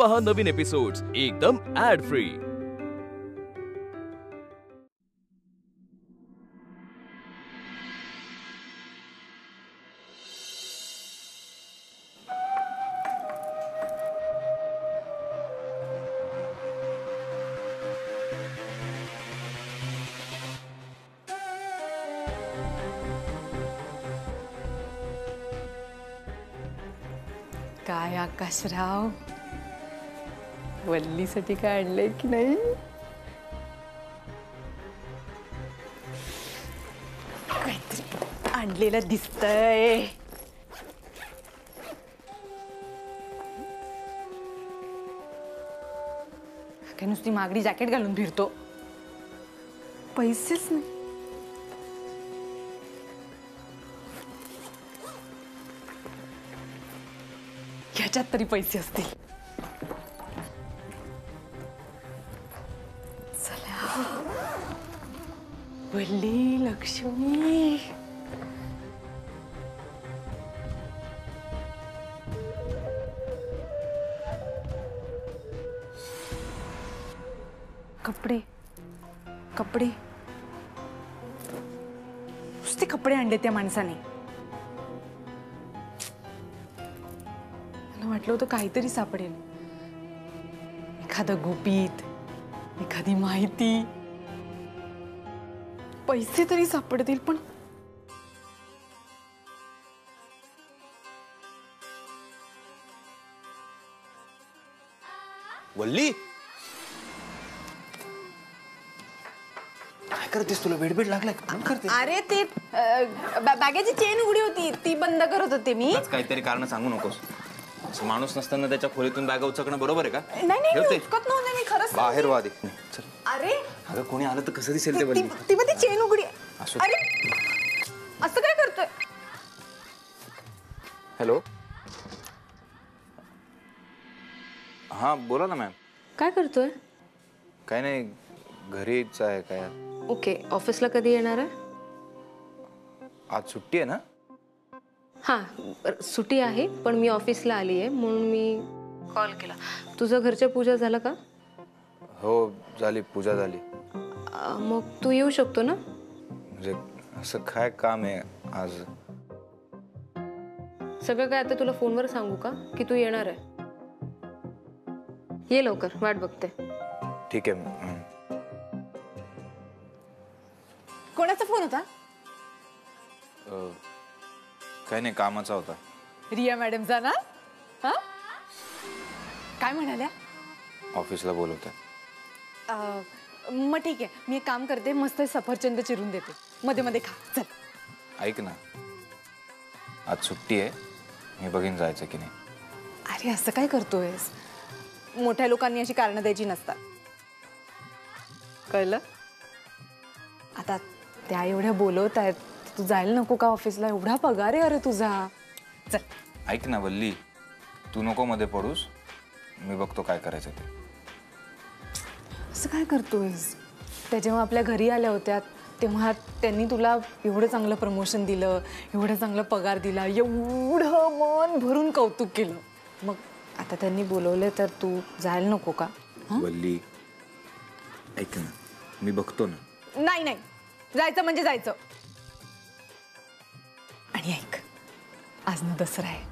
पहा नवीन एपिसोड्स एकदम add free. काय आकाशराव, वल्लीसाठी काय आणलंय की नाही? काहीतरी आणलेलं दिसतंय. काय नुसती मागडी जॅकेट घालून फिरतो, पैसेच नाही. ह्याच्यात तरी पैसे असतील. चला, वल्ली लक्ष्मी. कपडे कपडे नुसते कपडे आणले त्या माणसाने. वाटलं होतं काहीतरी सापडेल, एखादं गुपित, एखादी माहिती, पैसे तरी सापडतील. पण वल्ली, काय करतेस? तुला वेडबेड लागलाय का? करते. अरे ते बॅगेची चेन उघडी होती, ती बंद करत होते मी. काहीतरी कारण सांगू नकोस. माणूस नसताना त्याच्या खोलीतून बॅग उचकणं बरोबर आहे का? नाही, उचकत नव्हते मी, खरंच. बाहेर वाद. चल. अरे अगं, कोणी आलं तर कसं दिसेल ते? वल्ली, ती मध्ये चेन उघडी. अरे असं काय करतोय? हॅलो, हा बोला ना मॅम. काय करतोय? काय नाही, घरीच आहे. काय? ओके, ऑफिसला कधी येणार आहे? आज सुट्टी आहे ना? हां, सुट्टी आहे, पण मी ऑफिसला आली आहे म्हणून मी कॉल केला. तुझं घरच्या पूजा झालं का? हो झाली, पूजा झाली. मग तू येऊ शकतो ना? म्हणजे असं काय काम आहे आज? सगळं काय आता तुला फोनवर सांगू का की तू येणार आहे? ये लवकर, वाट बघते. ठीक आहे. कोणाचा फोन होता? काही नाही, कामाचा होता. रिया मॅडमचा ना? हा, काय म्हणाल्या? ऑफिसला बोलवते. मग ठीक आहे, मी एक काम करते, मस्त सफरचंद चिरून देते, मध्ये मध्ये खा. चल. ऐक ना, आज सुट्टी आहे, मी बघीन जायचं की नाही. अरे असं काय करतोयस? मोठ्या लोकांनी अशी कारणं द्यायची नसतात, कळलं? आता त्या एवढ्या बोलवत आहेत, तू जायला नको का ऑफिसला? एवढा पगार आहे अरे तुझा. चल. ऐक ना वल्ली, तू नको मध्ये पडूस, मी बघतो काय करायचं ते. असं काय करतोयस? त्या जेव्हा आपल्या घरी आल्या होत्या तेव्हा त्यांनी तुला एवढं चांगलं प्रमोशन दिलं, एवढं चांगलं पगार दिला, एवढं मन भरून कौतुक केलं. मग आता त्यांनी बोलवले तर तू जायला नको का? वल्ली ऐक ना, मी बघतो ना. नाही नाही, जायचं म्हणजे जायचं. आणि ऐक, आज ना दसरा आहे,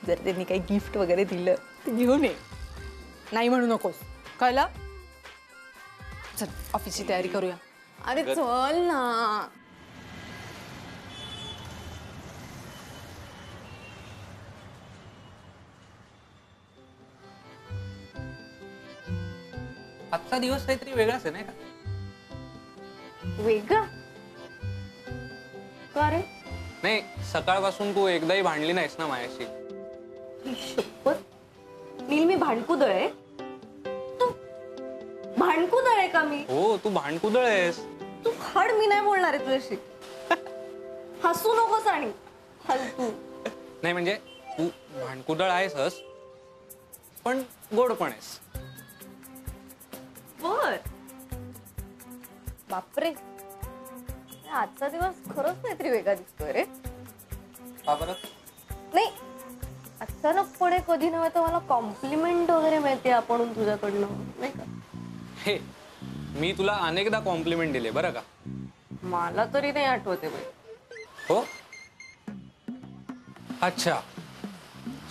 जर त्यांनी काही गिफ्ट वगैरे दिलं ते घेऊन ये. नाही म्हणू नकोस, कळलं? चल, ऑफिसची तयारी करूया. अरे चल ना. आजचा दिवस काहीतरी वेगळाच आहे नाही का? वेगळा? का रे? नाही, सकाळपासून तू एकदाही भांडली नाहीस ना माझ्याशी. शपथ, नील मी भांडकुदळ आहे? तू भांडकुदळ आहे का मी? हो, तू भांडकुदळ आहेस. तू खड, मी नाही बोलणार आहे तुझ्याशी. हसू नकोस आणि हलतू. नाही म्हणजे तू भांडकुदळ आहेसच, पण गोड पण आहेस. बर. बापरे, आजचा दिवस खरंच काहीतरी वेगळा दिसतोय रे. का बरं? नाही, आजचा अचानकपणे कधी नव्हे तर मला कॉम्प्लिमेंट वगैरे मिळते आपण तुझ्याकडनं, नाही का? हे मी तुला अनेकदा कॉम्प्लिमेंट दिले बरं का. मला तरी नाही आठवते बाई. हो अच्छा,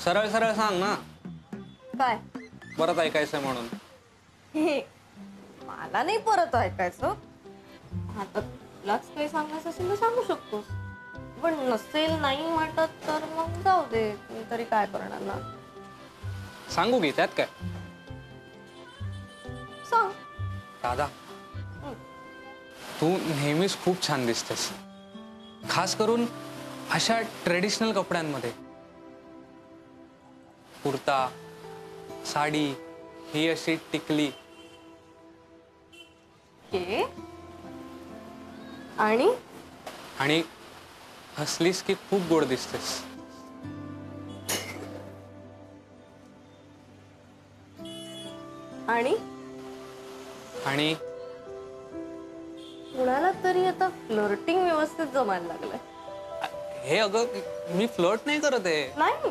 सरळ सरळ सांग ना, काय? परत ऐकायचं म्हणून. हे मला नाही परत ऐकायचं. आता तुलाच काही सांगायचं असेल तर सांगू शकतोस, पण नसेल नाही वाटत तर मग जाऊ दे. मी तरी काय करणार ना. सांगू की त्यात काय. सांग. दादा तू नेहमीच खूप छान दिसतेस, खास करून अशा ट्रेडिशनल कपड्यांमध्ये. कुर्ता, साडी, ही अशी टिकली. हे आणि आणि हसलीस की खूप गोड दिसतेस. आणि आणि कुणाला तरी आता फ्लर्टिंग व्यवस्थित जमायला लागलंय. हे अगं मी फ्लर्ट नाही करत आहे. नाही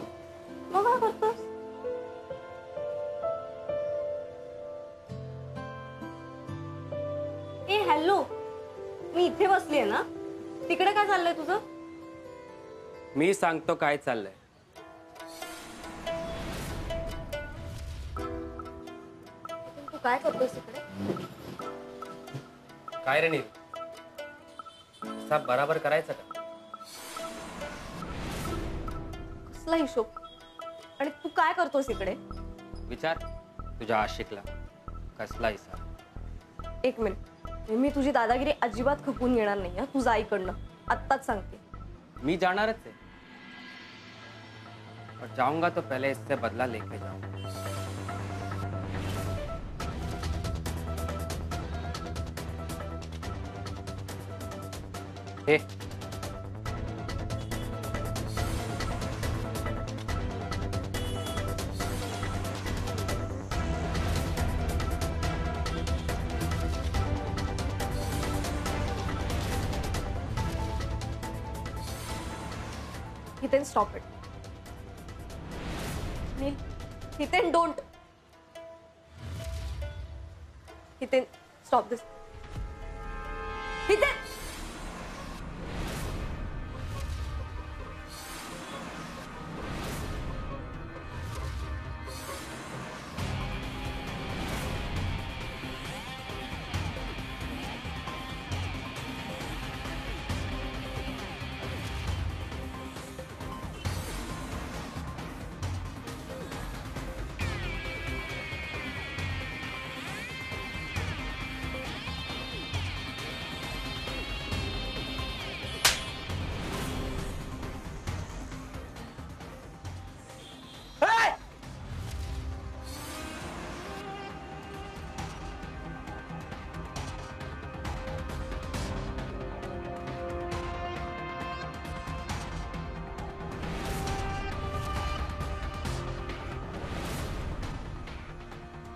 मग काय करतोस? ए हॅलो, मी इथे बसली आहे ना, तिकडे काय चाललंय तुझं? मी सांगतो काय चाललंय. तू काय करतोस इकडे? काय रे नील, सब बराबर करायचं का? कसला हिशोब? आणि तू काय करतोस इकडे? विचार तुझ्या आशिकला कसला हिसाब. एक मिनिट, मी तुझी दादागिरी अजिबात खपून येणार नाही हा तुझा आईकडनं, आत्ताच सांगते. मी जाणारच है, और जाऊंगा तो पहले इससे बदला लेके जाऊंगा. हे Hithen, stop it. Neil, Hithen, don't. Hithen, stop this. Hithen!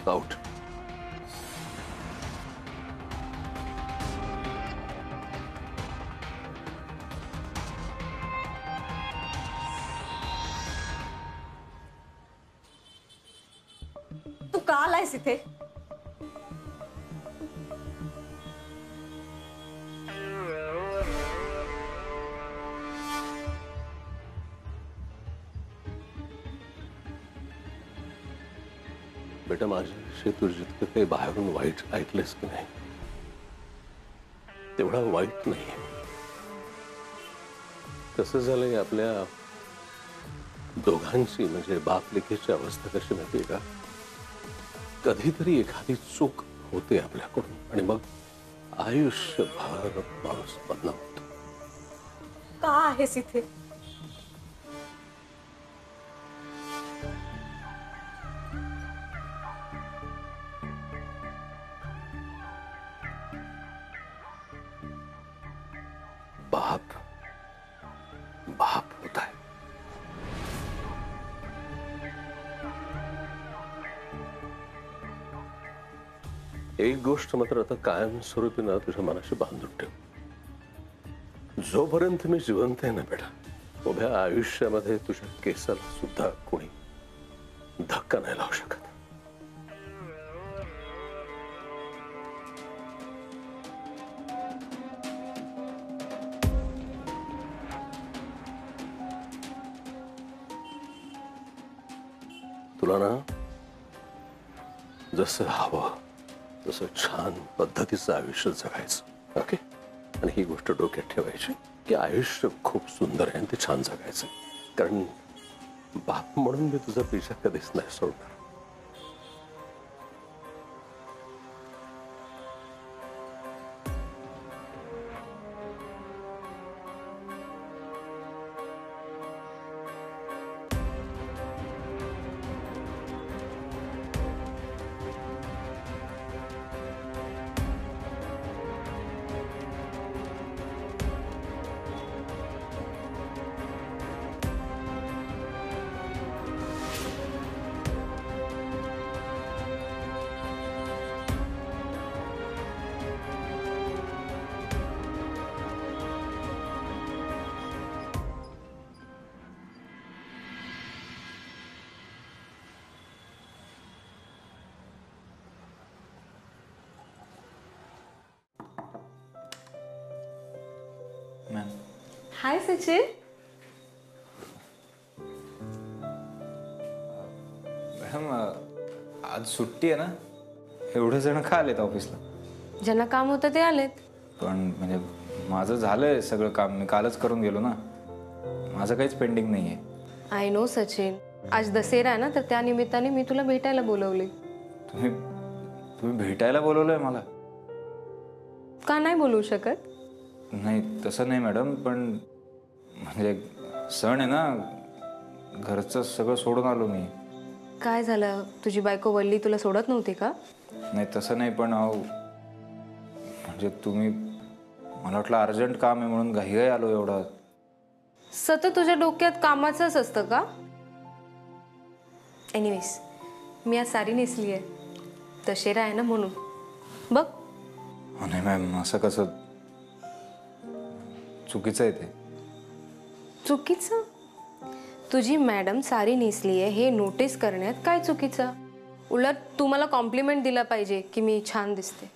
Out. तू का आलायस इथे? बेटा माझ्याविषयी तू जितकं काही बाहेरून वाईट ऐकलंस की नाही तेवढा वाईट नाही. कसं झालंय आपल्या दोघांची म्हणजे बाप लेकीची अवस्था कशी माहितीये का? कधीतरी एखादी चूक होते आपल्याकडून आणि मग आयुष्यभर माणूस बदनामतो. का आहेस इथे? बाप बाप होता है. एक गोष्ट मात्र आता कायमस्वरूपी ना तुझ्या मनाशी बांधून ठेव. जोपर्यंत मी जिवंत आहे ना बेटा, उभ्या आयुष्यामध्ये तुझ्या केसाला सुद्धा कोणी धक्का नाही लावू शकत. तुला ना जसं हवं तसं छान पद्धतीचं आयुष्य जगायचं. ओके. आणि ही गोष्ट डोक्यात ठेवायची की आयुष्य खूप सुंदर आहे आणि ते छान जगायचं. कारण बाप म्हणून मी तुझा पिछा कधीच नाही सोडणार. हाय सचिन. मॅडम आज सुट्टी आहे ना, एवढे जण का आलेत ऑफिसला? ज्यांना काम होतं ते आलेत. पण म्हणजे माझं झालंय सगळं काम, मी कालच करून गेलो ना, माझं काहीच पेंडिंग नाहीये. आय नो सचिन, आज दसेरा आहे ना, तर त्या निमित्ताने मी तुला भेटायला बोलवले. तुम्ही भेटायला बोलवलंय मला? का नाही बोलवू शकत? नाही तसं नाही मॅडम, पण म्हणजे सण आहे ना, घरचं सगळं सोडून आलो मी. काय झालं, तुझी बायको वल्ली तुला सोडत नव्हती का? नाही तसं नाही, पण अहो म्हणजे तुम्ही, मला वाटलं अर्जंट काम आहे म्हणून घाई आलो एवढा. सतत तुझ्या डोक्यात कामाचंच असतं का? एनिवेज, मी आज साडी नेसली आहे, दशेरा आहे ना म्हणून. बघ. नाही मॅम, असं कसं, चुकीचं आहे ते. चुकीचं? तुझी मॅडम साडी नेसली आहे हे नोटीस करण्यात काय चुकीचं? उलट तू मला कॉम्प्लिमेंट दिला पाहिजे की मी छान दिसते.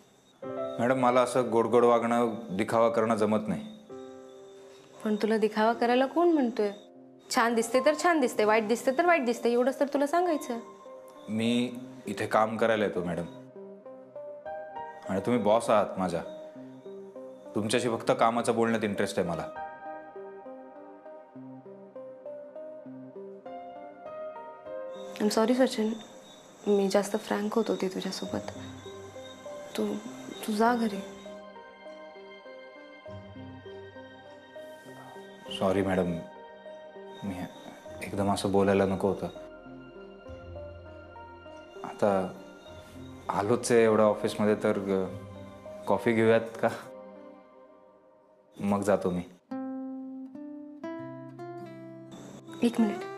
मॅडम मला असं गोड गोड वागणं, दिखावा करणं जमत नाही. पण तुला दिखावा करायला कोण म्हणतोय? छान दिसते तर छान दिसते, वाईट दिसते तर वाईट दिसते, एवढंच तर तुला सांगायचं. मी इथे काम करायला येतो मॅडम, आणि तुम्ही बॉस आहात माझ्या. तुमच्याशी फक्त कामाचं बोलण्यात इंटरेस्ट आहे मला. आय एम सॉरी सचिन, मी जास्त फ्रँक होत होती तुझ्यासोबत. तू जा घरी. सॉरी मॅडम, मी एकदम असं बोलायला नको होतं. आता आलोच आहे एवढं ऑफिसमध्ये, तर कॉफी घेऊयात का? मग जातो मी. एक मिनिट.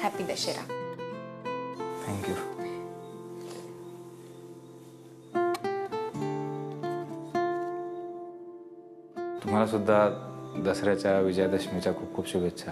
हॅपी दशेरा. थँक्यू. तुम्हाला सुद्धा दसऱ्याच्या, विजयादशमीच्या खूप खूप शुभेच्छा.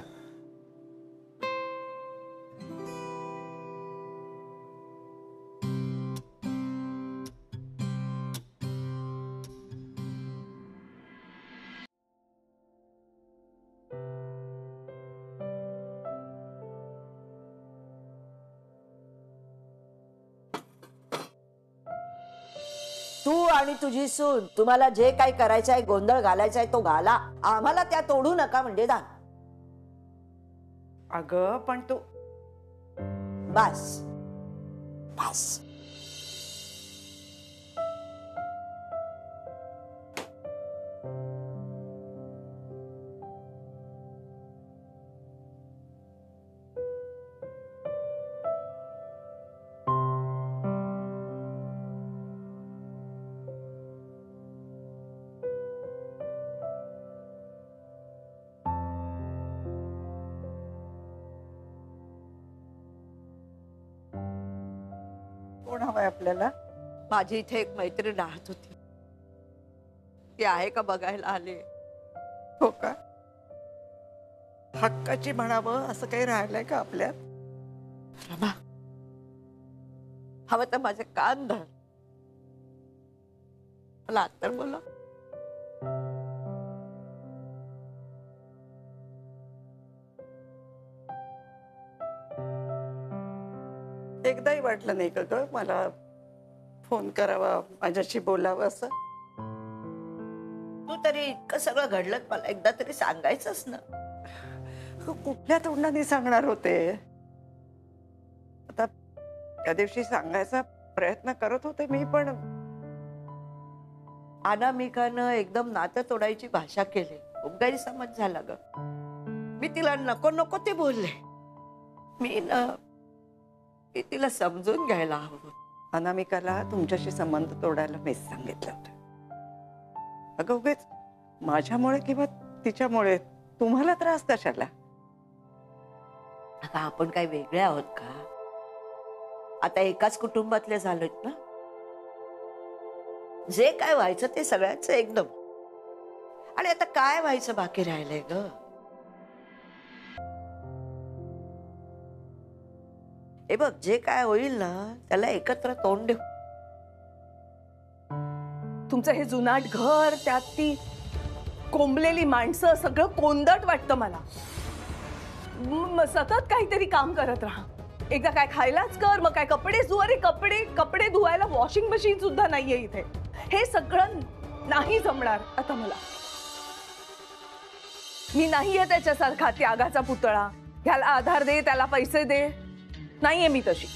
तू आणि तुझी सून तुम्हाला जे काही करायचंय, गोंधळ घालायचाय तो घाला, आम्हाला त्या तोडू नका म्हणजे दान. अगं पण तू बस बस. कोण हवंय आपल्याला? माझी इथे एक मैत्रीण राहत होती, ती आहे का बघायला आले. हो का? हक्काची म्हणावं असं काही राहिलंय का आपल्यात? रमा, हवं तर माझे कान धर, मला आता बोला. एकदाही वाटलं नाही का ग मला फोन करावा, माझ्याशी बोलावं असं? तू तरी इतकं सगळं घडलं मला एकदा तरी सांगायचंच ना. कुठल्या तोंडाने सांगणार होते? आता त्या दिवशी सांगायचा प्रयत्न करत होते मी, पण अनामिकानं एकदम नातं तोडायची भाषा केली. खूप गैरसमज झाला ग. मी तिला नको नको ते बोलले. मी तिला समजून घ्यायला हवं. अनामिकाला तुमच्याशी संबंध तोडायला मीच सांगितलं होतं. अगं उगीच माझ्यामुळे किंवा तिच्यामुळे तुम्हाला त्रास कशाला? आता आपण काही वेगळे आहोत का? आता एकाच कुटुंबातले झालोत ना. जे काय व्हायचं ते सगळ्यांचं एकदम. आणि आता काय व्हायचं बाकी राहिलंय ग? हे बघ, जे काय होईल ना त्याला एकत्र तोंड देऊ. तुमचं हे जुनाट घर, त्यात ती कोंबलेली माणसं, सगळं कोंदट वाटतं मला. सतत काहीतरी काम करत राहा. एकदा काय खायलाच कर, मग काय कपडे धु. अरे कपडे धुवायला वॉशिंग मशीन सुद्धा नाहीये इथे. हे सगळं नाही जमणार आता मला. मी नाहीये त्याच्यासारखा त्यागाचा पुतळा. ह्याला आधार दे, त्याला पैसे दे. नाहीये मी तशी.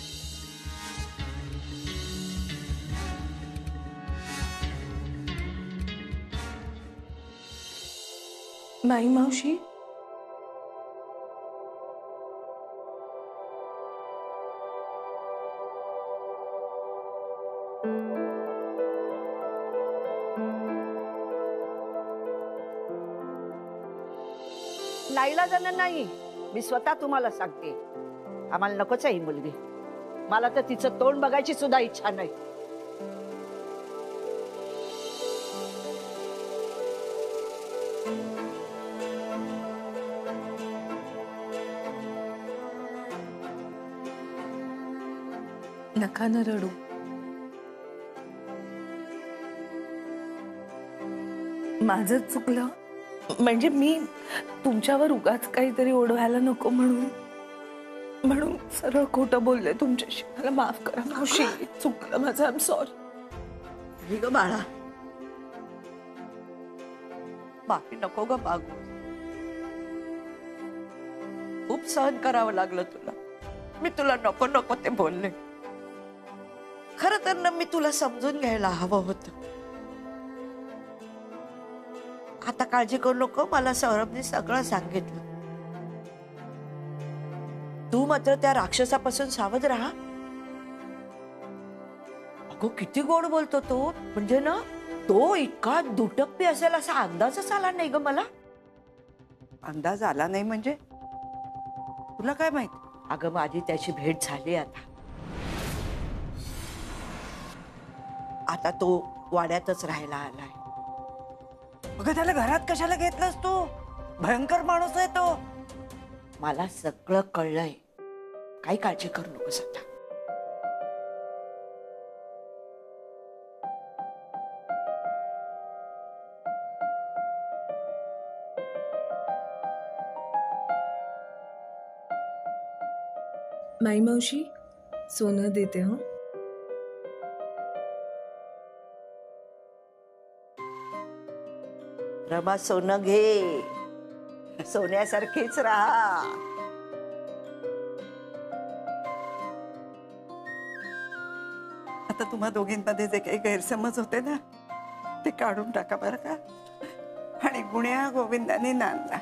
नाही मावशी, नाईलाजानं नाही, मी स्वतः तुम्हाला सांगते. आम्हाला नकोच आहे ही मुलगी. मला तर तिचं तोंड बघायची सुद्धा इच्छा नाही. नका न रडू. माझं चुकलं. म्हणजे मी तुमच्यावर उगाच काहीतरी ओढवायला नको म्हणून सरळ खोटं बोलले तुमच्याशी. मला माफ करा मावशी, चुकलं माझं. I am sorry. ग बाळा, माफी नको ग मागू. खूप सहन करावं लागलं तुला. मी तुला नको नको ते बोलले. खरं तर ना मी तुला समजून घ्यायला हवं होतं. आता काळजी करू नको, मला सौरभने सगळं सांगितलं. तू मात्र त्या राक्षसापासून सावध राहा. अगो किती गोड बोलतो तो. म्हणजे ना तो इतका दुटप्पी असेल असा अंदाजच आला नाही ग मला. अंदाज आला नाही म्हणजे? तुला काय माहित? अगं माझी त्याची भेट झाली आता तो वाड्यातच राहायला आलाय. अगं त्याला घरात कशाला घेतलंस तू? भयंकर माणूस आहे तो. मला सगळं कळलंय. काही काळजी करू नकोस आता. माई मावशी, सोनं देते. हं, रमा सोनं घे. सोन्यासारखीच राहा. आता तुम्हा दोघींमध्ये जे काही गैरसमज होते ना ते काढून टाका बरं का. आणि गुण्या गोविंदाने नांदा.